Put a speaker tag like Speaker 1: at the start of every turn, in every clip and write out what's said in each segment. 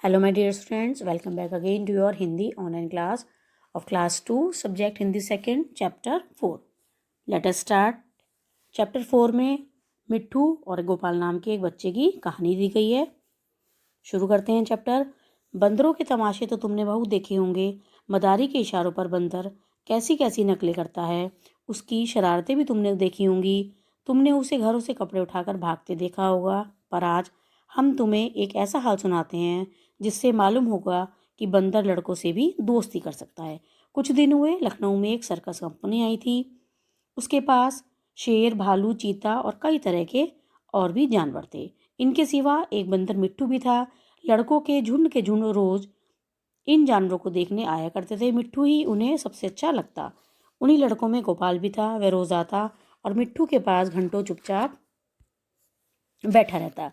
Speaker 1: Hello my dear students, welcome back again to your Hindi online class of class 2 subject Hindi second chapter 4. Let us start. chapter 4 में मिट्ठू और गोपाल नाम के एक बच्चे की कहानी दी गई है. शुरू करते हैं चैप्टर. बंदरों के तमाशे तो तुमने बहुत देखे होंगे. मदारी के इशारों पर बंदर कैसी कैसी नकलें करता है. उसकी शरारतें भी तुमने देखी होंगी. तुमने उसे घरों से कपड़े उठाकर भागते देखा होगा. पर आज हम तुम्हें एक ऐसा हाल सुनाते हैं जिससे मालूम होगा कि बंदर लड़कों से भी दोस्ती कर सकता है. कुछ दिन हुए लखनऊ में एक सर्कस कंपनी आई थी. उसके पास शेर, भालू, चीता और कई तरह के और भी जानवर थे. इनके सिवा एक बंदर मिट्ठू भी था. लड़कों के झुंड रोज इन जानवरों को देखने आया करते थे. मिट्ठू ही उन्हें सबसे अच्छा लगता. उन्हीं लड़कों में गोपाल भी था. वह रोज आता और मिट्ठू के पास घंटों चुपचाप बैठा रहता.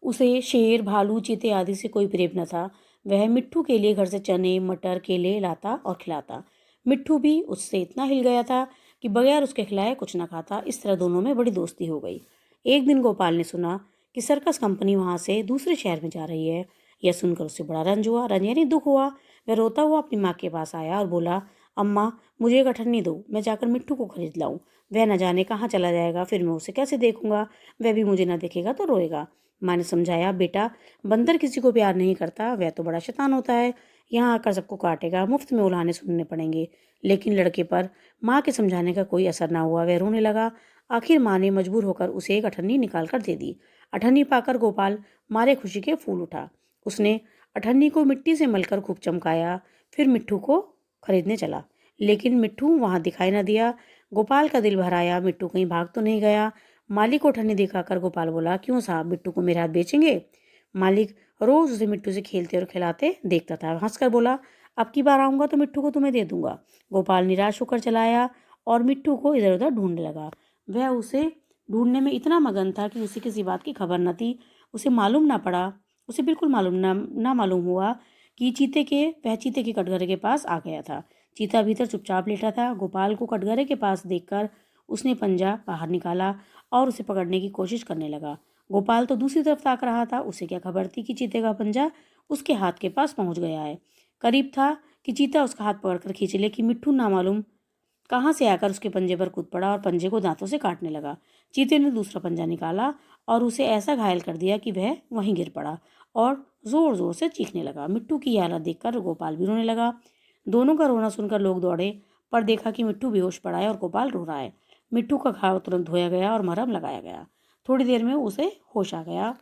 Speaker 1: उसे शेर, भालू, चीते आदि से कोई प्रेम न था. वह मिट्ठू के लिए घर से चने, मटर, केले लाता और खिलाता. मिट्ठू भी उससे इतना हिल गया था कि बगैर उसके खिलाए कुछ न खाता. इस तरह दोनों में बड़ी दोस्ती हो गई. एक दिन गोपाल ने सुना कि सर्कस कंपनी वहां से दूसरे शहर में जा रही है. यह सुनकर उसे बड़ा रंज हुआ. रंज यानी दुख हुआ. वह रोता हुआ अपनी माँ के पास आया और बोला, अम्मा मुझे एक अठन्नी दो, मैं जाकर मिट्ठू को खरीद लाऊं. वह न जाने कहाँ चला जाएगा, फिर मैं उसे कैसे देखूंगा. वह भी मुझे न देखेगा तो रोएगा. माँ ने समझाया, बेटा बंदर किसी को प्यार नहीं करता, वह तो बड़ा शैतान होता है. यहाँ आकर सबको काटेगा, मुफ्त में उलाहने सुनने पड़ेंगे. लेकिन लड़के पर माँ के समझाने का कोई असर ना हुआ. वह रोने लगा. आखिर माँ ने मजबूर होकर उसे एक अठन्नी निकाल कर दे दी. अठन्नी पाकर गोपाल मारे खुशी के फूल उठा. उसने अठन्नी को मिट्टी से मलकर खूब चमकाया. फिर मिट्ठू को खरीदने चला. लेकिन मिट्ठू वहां दिखाई न दिया. गोपाल का दिल भर आया. मिट्टू कहीं भाग तो नहीं गया. मालिक को अठन्नी दिखाकर गोपाल बोला, क्यों साहब, मिट्टू को मेरे हाथ बेचेंगे. मालिक रोज उसे मिट्टू से खेलते और खिलाते देखता था. हंसकर बोला, अब की बार आऊंगा तो मिट्टू को तुम्हें दे दूंगा. गोपाल निराश होकर चला आया और मिट्टू को इधर उधर ढूंढने लगा. वह उसे ढूंढने में इतना मगन था कि उसे किसी बात की खबर न थी. उसे बिल्कुल ना मालूम हुआ कि वह चीते के कटघरे के पास आ गया था. चीता भीतर चुपचाप लेटा था. गोपाल को कटघरे के पास देखकर उसने पंजा बाहर निकाला और उसे पकड़ने की कोशिश करने लगा. गोपाल तो दूसरी तरफ ताक रहा था. उसे क्या खबर थी कि चीते का पंजा उसके हाथ के पास पहुंच गया है. करीब था कि चीता उसका हाथ पकड़कर खींच ले कि मिट्ठू ना मालूम कहाँ से आकर उसके पंजे पर कूद पड़ा और पंजे को दांतों से काटने लगा. चीते ने दूसरा पंजा निकाला और उसे ऐसा घायल कर दिया कि वह वहीं गिर पड़ा और जोर जोर से चीखने लगा. मिट्टू की हालत देखकर गोपाल भी रोने लगा. दोनों का रोना सुनकर लोग दौड़े, पर देखा कि मिट्टू बेहोश पड़ा है और गोपाल रो रहा है. मिट्टू का घाव तुरंत धोया गया और मरहम लगाया गया. थोड़ी देर में उसे होश आ गया.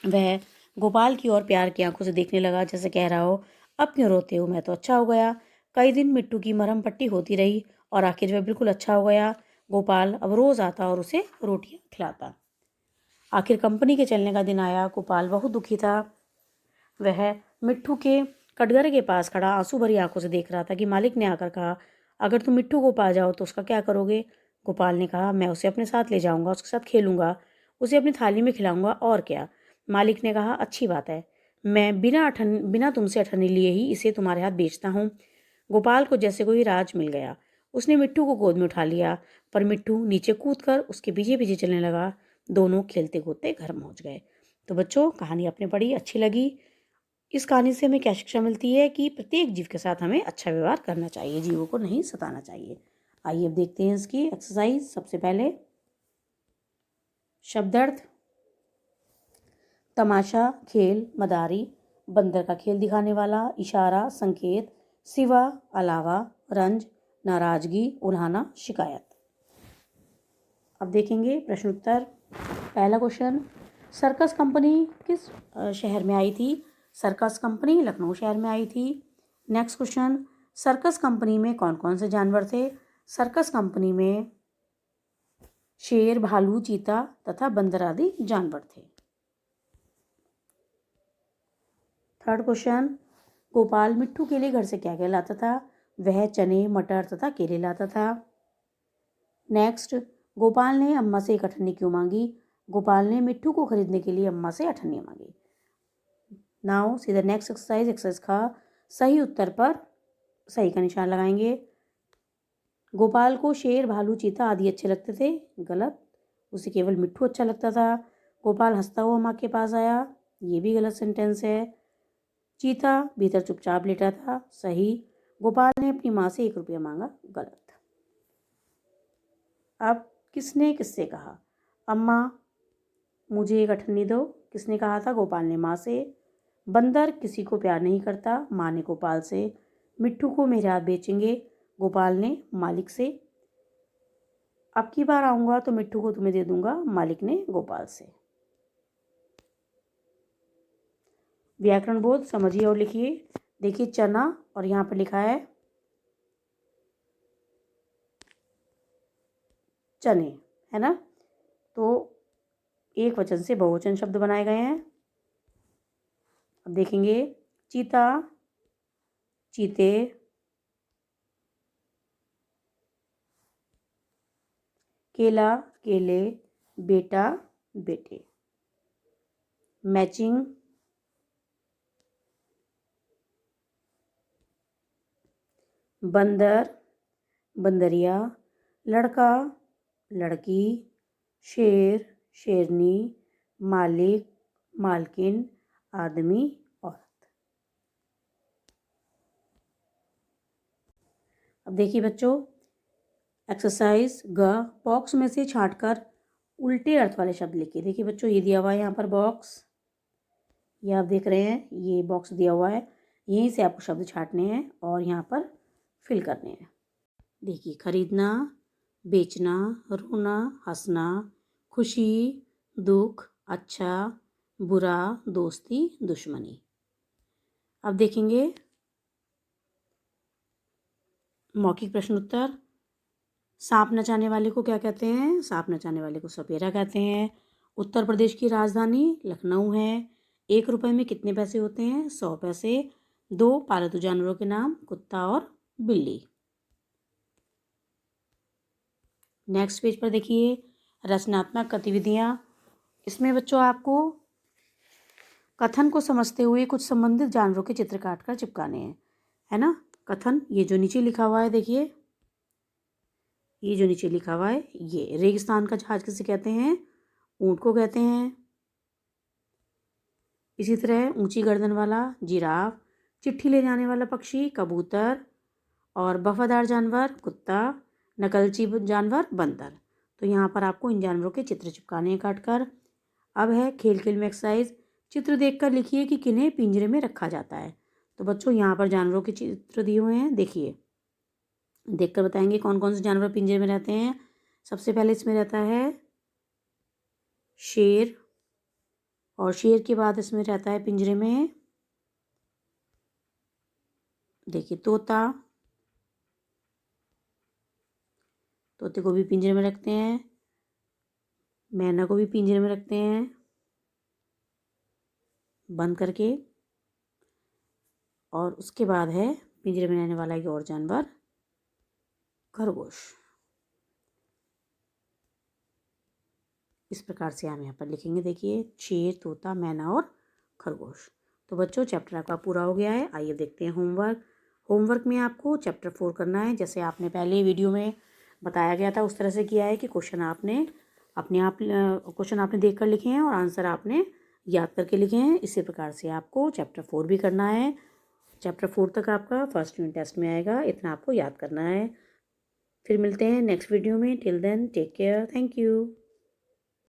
Speaker 1: वह गोपाल की ओर प्यार की आंखों से देखने लगा, जैसे कह रहा हो, अब क्यों रोते हो, मैं तो अच्छा हो गया. कई दिन मिट्टू की मरहम पट्टी होती रही और आखिर वह बिल्कुल अच्छा हो गया. गोपाल अब रोज आता और उसे रोटियां खिलाता. आखिर कंपनी के चलने का दिन आया. गोपाल बहुत दुखी था. वह मिट्टू के कटघरे के पास खड़ा आंसू भरी आंखों से देख रहा था कि मालिक ने आकर कहा, अगर तुम मिट्टू को पा जाओ तो उसका क्या करोगे. गोपाल ने कहा, मैं उसे अपने साथ ले जाऊंगा, उसके साथ खेलूंगा, उसे अपनी थाली में खिलाऊंगा, और क्या. मालिक ने कहा, अच्छी बात है, मैं बिना तुमसे अठन्नी लिए ही इसे तुम्हारे हाथ बेचता हूँ. गोपाल को जैसे कोई राज मिल गया. उसने मिट्टू को गोद में उठा लिया, पर मिट्टू नीचे कूदकर उसके पीछे पीछे चलने लगा. दोनों खेलते कूदते घर पहुंच गए. तो बच्चों, कहानी आपने पढ़ी, अच्छी लगी. इस कहानी से हमें क्या शिक्षा मिलती है कि प्रत्येक जीव के साथ हमें अच्छा व्यवहार करना चाहिए, जीवों को नहीं सताना चाहिए. आइए अब देखते हैं इसकी एक्सरसाइज. सबसे पहले शब्दार्थ. तमाशा, खेल, मदारी, बंदर का खेल दिखाने वाला, इशारा, संकेत, सिवा, अलावा, रंज, नाराजगी, उल्हाना, शिकायत. अब देखेंगे प्रश्न उत्तर. पहला क्वेश्चन, सर्कस कंपनी किस शहर में आई थी. सर्कस कंपनी लखनऊ शहर में आई थी. नेक्स्ट क्वेश्चन, सर्कस कंपनी में कौन कौन से जानवर थे. सर्कस कंपनी में शेर, भालू, चीता तथा बंदर आदि जानवर थे. थर्ड क्वेश्चन, गोपाल मिट्टू के लिए घर से क्या क्या लाता था. वह चने, मटर तथा केले लाता था. नेक्स्ट, गोपाल ने अम्मा से एक अठन्नी क्यों मांगी. गोपाल ने मिट्टू को खरीदने के लिए अम्मा से अठन्नी मांगी. Now see the next exercise. Exercise का सही उत्तर पर सही का निशान लगाएंगे. गोपाल को शेर, भालू, चीता आदि अच्छे लगते थे. गलत, उसे केवल मिट्टू अच्छा लगता था. गोपाल हंसता हुआ माँ के पास आया. ये भी गलत सेंटेंस है. चीता भीतर चुपचाप लेटा था। सही। गोपाल ने अपनी माँ से 1 रुपया मांगा। गलत। अब किसने किससे कहा? अम्मा मुझे एक अठन्नी दो। किसने कहा था? गोपाल ने माँ से। बंदर किसी को प्यार नहीं करता। माँ ने गोपाल से। मिट्ठू को मेरे हाथ बेचेंगे। गोपाल ने मालिक से। अब की बार आऊँगा तो मिट्ठू को तुम्हें दे दूंगा। मालिक ने गोपाल से। व्याकरण बोध समझिए और लिखिए। देखिए चना और यहाँ पर लिखा है चने, है ना। तो एक वचन से बहुवचन शब्द बनाए गए हैं। अब देखेंगे चीता, चीते, केला, केले, बेटा, बेटे। मैचिंग, बंदर, बंदरिया, लड़का, लड़की, शेर, शेरनी, मालिक, मालकिन, आदमी, औरत। अब देखिए बच्चों एक्सरसाइज ग बॉक्स में से छांटकर उल्टे अर्थ वाले शब्द लिखिए। देखिए बच्चों ये दिया हुआ है यहाँ पर बॉक्स, ये आप देख रहे हैं, ये बॉक्स दिया हुआ है, यहीं से आपको शब्द छांटने हैं और यहाँ पर फिल करने हैं। देखिए खरीदना, बेचना, रोना, हंसना, खुशी, दुख, अच्छा, बुरा, दोस्ती, दुश्मनी। अब देखेंगे मौखिक प्रश्न उत्तर। सांप नचाने वाले को क्या कहते हैं? सांप नचाने वाले को सपेरा कहते हैं। उत्तर प्रदेश की राजधानी लखनऊ है। 1 रुपए में कितने पैसे होते हैं? 100 पैसे। 2 पालतू जानवरों के नाम कुत्ता और बिल्ली। नेक्स्ट पेज पर देखिए रचनात्मक गतिविधियाँ। इसमें बच्चों आपको कथन को समझते हुए कुछ संबंधित जानवरों के चित्र काटकर चिपकाने हैं, है ना। कथन ये जो नीचे लिखा हुआ है, देखिए ये जो नीचे लिखा हुआ है, ये रेगिस्तान का जहाज किसे कहते हैं? ऊंट को कहते हैं। इसी तरह ऊंची गर्दन वाला जिराफ, चिट्ठी ले जाने वाला पक्षी कबूतर और वफादार जानवर कुत्ता, नकलची जानवर बंदर। तो यहाँ पर आपको इन जानवरों के चित्र चिपकाने हैं काटकर। अब है खेल खेल में एक्सरसाइज। चित्र देखकर लिखिए कि किन्हें पिंजरे में रखा जाता है। तो बच्चों यहाँ पर जानवरों के चित्र दिए हुए हैं, देखिए देखकर बताएंगे कौन कौन से जानवर पिंजरे में रहते हैं। सबसे पहले इसमें रहता है शेर, और शेर के बाद इसमें रहता है पिंजरे में देखिए तोता, तोते को भी पिंजरे में रखते हैं। मैना को भी पिंजरे में रखते हैं बंद करके। और उसके बाद है पिंजरे में रहने वाला एक और जानवर खरगोश। इस प्रकार से हम यहाँ पर लिखेंगे, देखिए शेर, तोता, मैना और खरगोश। तो बच्चों चैप्टर आपका पूरा हो गया है। आइए देखते हैं होमवर्क। होमवर्क में आपको चैप्टर 4 करना है। जैसे आपने पहले वीडियो में बताया गया था उस तरह से किया है कि क्वेश्चन आपने अपने आप क्वेश्चन आपने देख कर लिखे हैं और आंसर आपने याद करके लिखे हैं। इसी प्रकार से आपको चैप्टर 4 भी करना है। चैप्टर 4 तक आपका फर्स्ट यूनिट टेस्ट में आएगा, इतना आपको याद करना है। फिर मिलते हैं नेक्स्ट वीडियो में। Till then take care, thank you.